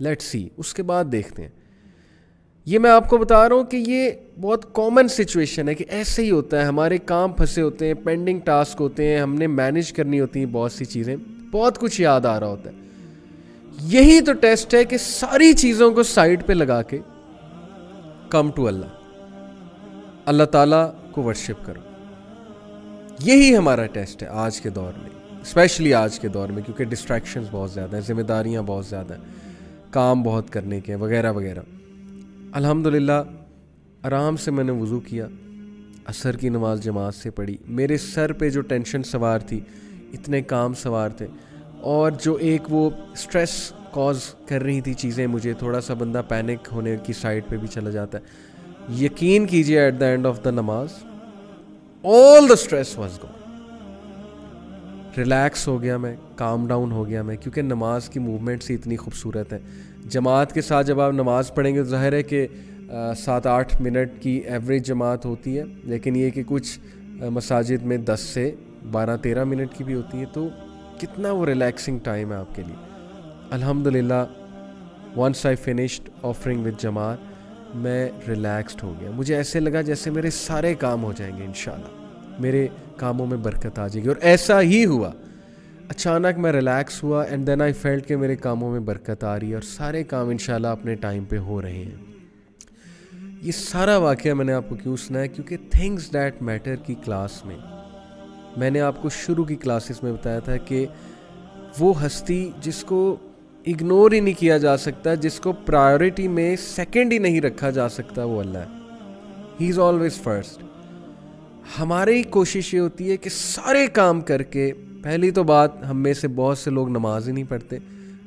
Let's see, اس کے بعد دیکھتے ہیں. یہ میں آپ کو بتا رہا ہوں کہ یہ بہت کامن سچویشن ہے کہ ایسے ہی ہوتا ہے. ہمارے کام پھنسے ہوتے ہیں, پینڈنگ ٹاسک ہوتے ہیں, ہم نے مینیج کرنی ہوتی ہیں بہت سی چیزیں, بہت کچھ یاد آ رہا ہوتا ہے. یہی تو ٹیسٹ ہے کہ ساری چیزوں کو سائڈ پہ لگا کے کم ٹو اللہ, اللہ تعالیٰ کو ورشپ کرو. یہی ہمارا ٹیسٹ ہے آج کے دور میں, اسپیشلی آج کے دور میں, کیونکہ ڈسٹریکشنز بہت زیادہ ہیں, ذمہ داریاں بہت زیادہ ہیں, کام بہت کرنے کے وغیرہ وغیرہ. الحمدللہ آرام سے میں نے وضو کیا, عصر کی نماز جماعت سے پڑھی. میرے سر پہ جو ٹینشن سوار تھی, اتنے کام سوار تھے, اور جو ایک وہ اسٹریس کاز کر رہی تھی چیزیں مجھے, تھوڑا سا بندہ پینک ہونے کی سائڈ پہ بھی چلا جاتا ہے. یقین کیجئے at the end of the namaz all the stress was gone. Relax ہو گیا میں, کام ڈاؤن ہو گیا میں, کیونکہ نماز کی موومنٹس ہی اتنی خوبصورت ہے. جماعت کے ساتھ جب آپ نماز پڑھیں گے تو ظاہر ہے کہ 7-8 منٹ کی ایوریج جماعت ہوتی ہے, لیکن یہ کہ کچھ مساجد میں 10 سے 12-13 منٹ کی بھی ہوتی ہے, تو کتنا وہ ریلیکسنگ ٹائم ہے آپ کے لیے. الحمدللہ once I finished offering with جماعت, میں ریلیکسڈ ہو گیا. مجھے ایسے لگا جیسے میرے سارے کام ہو جائیں گے انشاءاللہ, میرے کاموں میں برکت آ جائے گی, اور ایسا ہی ہوا. اچانک میں ریلیکس ہوا اینڈ دین آئی فیلٹ کہ میرے کاموں میں برکت آ رہی ہے, اور سارے کام انشاءاللہ اپنے ٹائم پہ ہو رہے ہیں. یہ سارا واقعہ میں نے آپ کو کیوں سنا ہے, کیونکہ تھنگز دیٹ میٹر کی کلاس میں نے آپ کو شروع کی کلاسز میں بتایا تھا کہ وہ ہستی جس کو اگنور ہی نہیں کیا جا سکتا, جس کو پرائیورٹی میں سیکنڈ ہی نہیں رکھا جا سکتا, وہ اللہ ہے. ہی از آلویز فرسٹ. ہماری کوشش یہ ہوتی ہے کہ سارے کام کر کے, پہلی تو بات ہم میں سے بہت سے لوگ نماز ہی نہیں پڑھتے,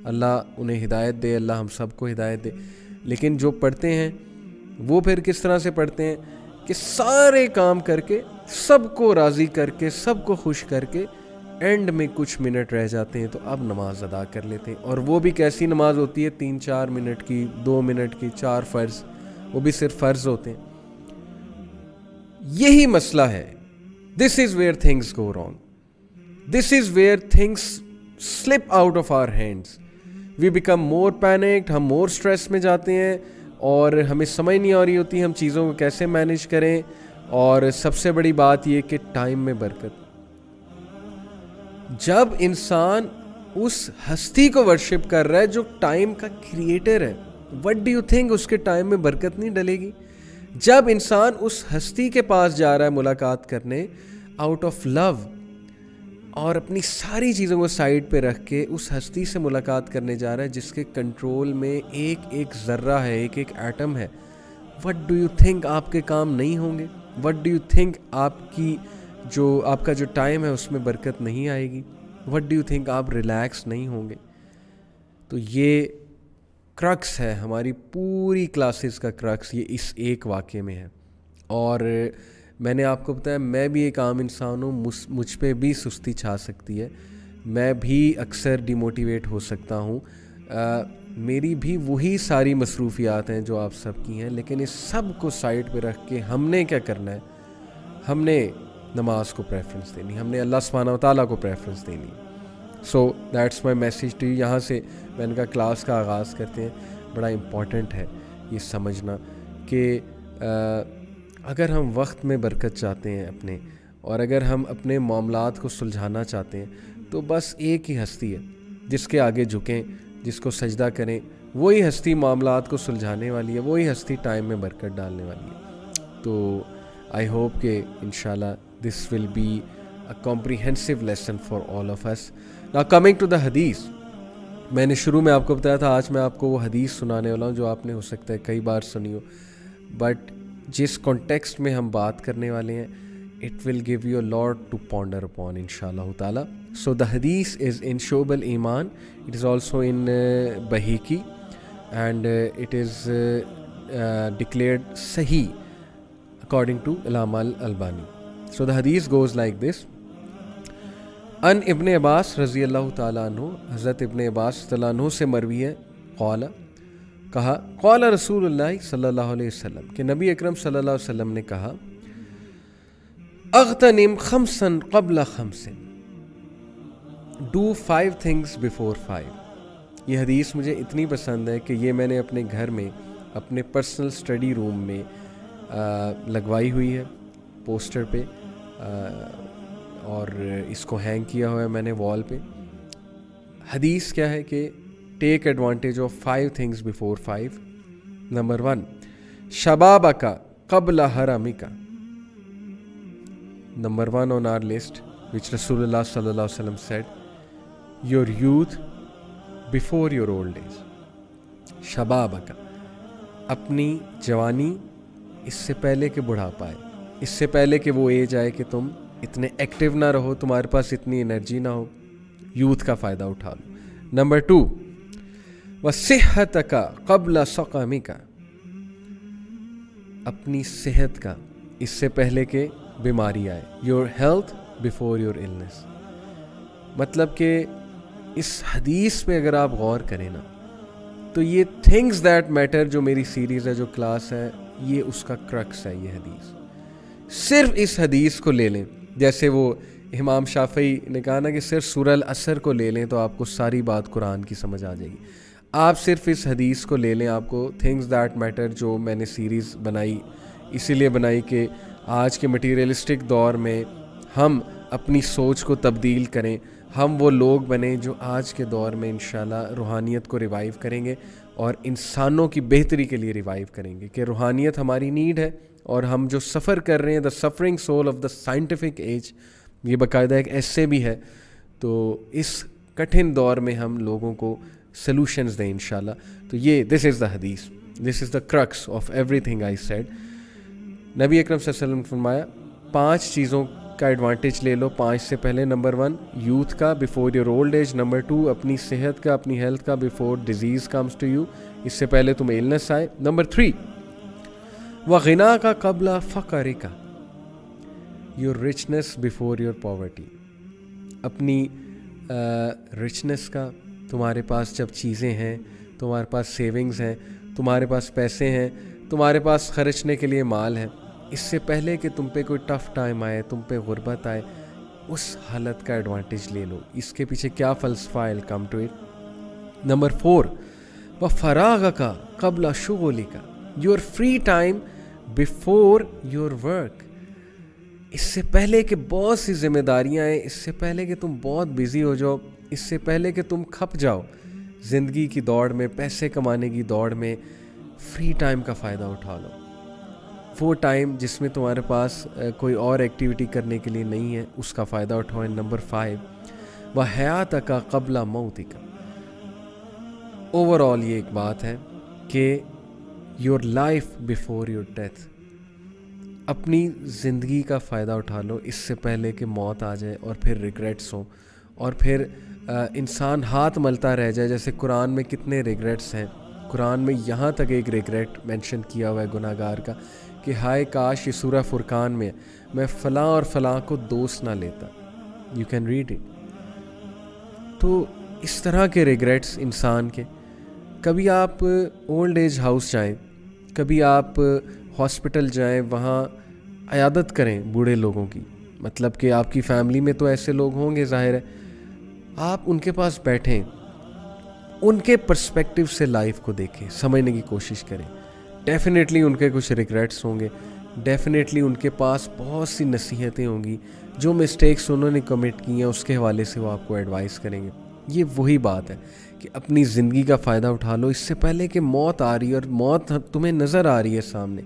اللہ انہیں ہدایت دے, اللہ ہم سب کو ہدایت دے. لیکن جو پڑھتے ہیں وہ پھر کس طرح سے پڑھتے ہیں کہ سارے کام کر کے, سب کو راضی کر کے, سب کو خوش کر کے, اینڈ میں کچھ منٹ رہ جاتے ہیں تو اب نماز ادا کر لیتے ہیں. اور وہ بھی کیسی نماز ہوتی ہے, 3-4 منٹ کی, 2 منٹ کی, 4 فرض, وہ بھی صرف فرض ہوتے ہیں. یہی مسئلہ ہے. This is where things go wrong, this is where things slip out of our hands. We become more panicked, ہم مور اسٹریس میں جاتے ہیں, اور ہمیں سمجھ نہیں آ رہی ہوتی ہم چیزوں کو کیسے مینیج کریں. اور سب سے بڑی بات یہ کہ ٹائم میں برکت. جب انسان اس ہستی کو ورشپ کر رہا ہے جو ٹائم کا کریٹر ہے, وٹ ڈو یو تھنک اس کے ٹائم میں برکت نہیں ڈلے گی؟ جب انسان اس ہستی کے پاس جا رہا ہے ملاقات کرنے آؤٹ آف لو, اور اپنی ساری چیزوں کو سائڈ پہ رکھ کے اس ہستی سے ملاقات کرنے جا رہا ہے جس کے کنٹرول میں ایک ایک ذرہ ہے, ایک ایک ایٹم ہے, وٹ ڈو یو تھنک آپ کے کام نہیں ہوں گے؟ وٹ ڈو یو تھنک آپ کا جو ٹائم ہے اس میں برکت نہیں آئے گی؟ وٹ ڈو یو تھنک آپ ریلیکس نہیں ہوں گے؟ تو یہ کرکس ہے ہماری پوری کلاسز کا کرکس, یہ اس ایک واقعے میں ہے. اور میں نے آپ کو بتایا میں بھی ایک عام انسان ہوں, مجھ پہ بھی سستی چھا سکتی ہے, میں بھی اکثر ڈی موٹیویٹ ہو سکتا ہوں, میری بھی وہی ساری مصروفیات ہیں جو آپ سب کی ہیں. لیکن اس سب کو سائڈ پہ رکھ کے ہم نے کیا کرنا ہے؟ ہم نے نماز کو پریفرنس دینی, ہم نے اللہ سبحانہ و تعالیٰ کو پریفرنس دینی. So that's my message to you. یہاں سے میں نے کہا کلاس کا آغاز کرتے ہیں. بڑا امپورٹنٹ ہے یہ سمجھنا کہ اگر ہم وقت میں برکت چاہتے ہیں اپنے, اور اگر ہم اپنے معاملات کو سلجھانا چاہتے ہیں, تو بس ایک ہی ہستی ہے جس کے آگے جھکیں, جس کو سجدہ کریں. وہی ہستی معاملات کو سلجھانے والی ہے, وہی ہستی ٹائم میں برکت ڈالنے والی ہے. تو آئی ہوپ کہ انشاءاللہ this will be a comprehensive lesson for all of us. Now coming to the حدیث, میں نے شروع میں آپ کو بتایا تھا آج میں آپ کو وہ حدیث سنانے والا ہوں جو آپ نے ہو سکتا ہے کئی بار سنی ہو, بٹ جس کانٹیکسٹ میں ہم بات کرنے والے ہیں it will give you a lot to ponder upon inshallah ta'ala. So the hadith is in Shu'ab al-Iman, it is also in Bahiki, and it is declared Sahih according to Allama al-Albani. So the hadith goes like this. ان ابن عباس رضی اللہ تعالیٰ عنہ, حضرت ابن عباس رضی اللہ عنہ سے مروی ہے, قال, کہا, قال رسول اللہ صلی اللہ علیہ وسلم, کہ نبی اکرم صلی اللہ علیہ وسلم نے کہا, اغتنم خمسا قبل خمس, do 5 things before 5. یہ حدیث مجھے اتنی پسند ہے کہ یہ میں نے اپنے گھر میں اپنے پرسنل اسٹڈی روم میں لگوائی ہوئی ہے پوسٹر پہ، اور اس کو ہینگ کیا ہوا ہے میں نے وال پہ. حدیث کیا ہے کہ take advantage of 5 things before 5. Number 1 شبابک قبل حرمک. Number 1 on our list, which Rasulullah sallallahu alaihi wasallam said, your youth before your old age. شبابک، اپنی جوانی اس سے پہلے کہ بڑھاپا آئے، اس سے پہلے کہ وہ ایج آئے کہ تم اتنے ایکٹیو نہ رہو، تمہارے پاس اتنی انرجی نہ ہو. یوتھ کا فائدہ اٹھا لو. نمبر 2 وصحتک قبل سقمک. اپنی صحت کا اس سے پہلے کہ بیماری آئے. Your health before your illness. مطلب کہ اس حدیث پہ اگر آپ غور کریں نا تو یہ تھنگز دیٹ میٹر جو میری سیریز ہے، جو کلاس ہے، یہ اس کا کرکس ہے. یہ حدیث صرف اس حدیث کو لے لیں، جیسے وہ امام شافعی نے کہا نا کہ صرف سورہ العصر کو لے لیں تو آپ کو ساری بات قرآن کی سمجھ آ جائے گی. آپ صرف اس حدیث کو لے لیں، آپ کو تھنگز دیٹ میٹر جو میں نے سیریز بنائی اسی لیے بنائی کہ آج کے مٹیریلسٹک دور میں ہم اپنی سوچ کو تبدیل کریں، ہم وہ لوگ بنیں جو آج کے دور میں انشاءاللہ روحانیت کو ریوائیو کریں گے اور انسانوں کی بہتری کے لیے ریوائیو کریں گے. کہ روحانیت ہماری نیڈ ہے، اور ہم جو سفر کر رہے ہیں the suffering soul of the scientific age, یہ باقاعدہ ایک ایسے بھی ہے. تو اس کٹھن دور میں ہم لوگوں کو سلوشنز دیں انشاءاللہ. تو یہ دس is the hadith, this is the crux of everything I said. نبی اکرم صلی اللہ علیہ وسلم نے فرمایا 5 چیزوں کا ایڈوانٹیج لے لو. 5 سے پہلے نمبر 1 یوتھ کا بیفور یور اولڈ ایج. نمبر 2 اپنی صحت کا، اپنی ہیلتھ کا before disease comes to you, اس سے پہلے تمہیں النس آئے. نمبر 3 وغنا کا قبل فقر کا، یور رچنس بیفور یور پاورٹی. اپنی رچنس کا، تمہارے پاس جب چیزیں ہیں، تمہارے پاس سیونگز ہیں، تمہارے پاس پیسے ہیں، تمہارے پاس خرچنے کے لیے مال ہے، اس سے پہلے کہ تم پہ کوئی ٹف ٹائم آئے، تم پہ غربت آئے، اس حالت کا ایڈوانٹیج لے لو. اس کے پیچھے کیا فلسفہ ہے، کم ٹو اٹ. نمبر 4 وفراغ کا قبل شغلی کا، your free time before your work. اس سے پہلے کہ بہت سی ذمہ داریاں ہیں، اس سے پہلے کہ تم بہت بزی ہو جاؤ، اس سے پہلے کہ تم کھپ جاؤ زندگی کی دوڑ میں، پیسے کمانے کی دوڑ میں، فری ٹائم کا فائدہ اٹھا لو. وہ ٹائم جس میں تمہارے پاس کوئی اور ایکٹیویٹی کرنے کے لیے نہیں ہے، اس کا فائدہ اٹھاؤ. نمبر 5 وحیات کا قبل موت کا. اوور آل یہ ایک بات ہے کہ your life before your death. اپنی زندگی کا فائدہ اٹھا لو اس سے پہلے کہ موت آ جائے اور پھر ریگریٹس ہوں، اور پھر انسان ہاتھ ملتا رہ جائے. جیسے قرآن میں کتنے ریگریٹس ہیں. قرآن میں یہاں تک ایک ریگریٹ مینشن کیا ہوا ہے گناہ گار کا کہ ہائے کاش، یہ سورہ فرقان میں میں فلاں اور فلاں کو دوست نہ لیتا. You can read it. تو اس طرح کے ریگریٹس انسان کے. کبھی آپ اولڈ ایج ہاؤس جائیں، کبھی آپ ہاسپٹل جائیں، وہاں عیادت کریں بوڑھے لوگوں کی. مطلب کہ آپ کی فیملی میں تو ایسے لوگ ہوں گے، ظاہر ہے. آپ ان کے پاس بیٹھیں، ان کے پرسپیکٹیو سے لائف کو دیکھیں، سمجھنے کی کوشش کریں. ڈیفینیٹلی ان کے کچھ ریگریٹس ہوں گے، ڈیفینیٹلی ان کے پاس بہت سی نصیحتیں ہوں گی، جو مسٹیکس انہوں نے کمٹ کی ہیں اس کے حوالے سے وہ آپ کو ایڈوائز کریں گے. یہ وہی بات ہے کہ اپنی زندگی کا فائدہ اٹھا لو اس سے پہلے کہ موت آ رہی ہے، اور موت تمہیں نظر آ رہی ہے سامنے.